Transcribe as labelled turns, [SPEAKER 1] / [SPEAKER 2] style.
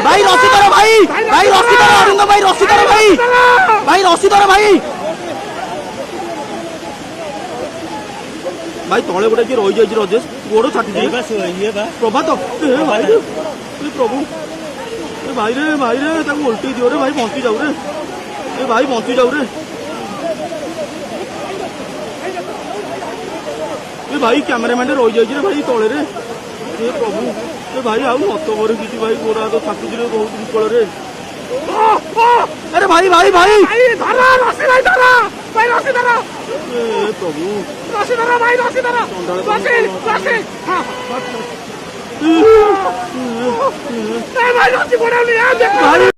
[SPEAKER 1] भाई रस्सी धरो भाई रस्सी धरो अरिंदम भाई रस्सी धरो भाई रस्सी धरो भाई तले गोटे किए रही जाइए रजेश गोड़ छाटी प्रभात भाई प्रभु भाई रे उल्टी दियो रे भाई बंची जाऊ रे भाई बंची जाऊ रे भाई कैमेरामैन रही जाइए भाई तले रे प्रभु भाई आउ मत कर कि भाई गोरा तो छाटुची रे बहुत विकल रे अरे भाई भाई भाई धरा रस्सी भाई धरा भाई रस्सी धरा प्रभु रस्सी धरा भाई रस्सी धरा रस्सी हां भाई रस्सी पड़ा नहीं यार देख भाई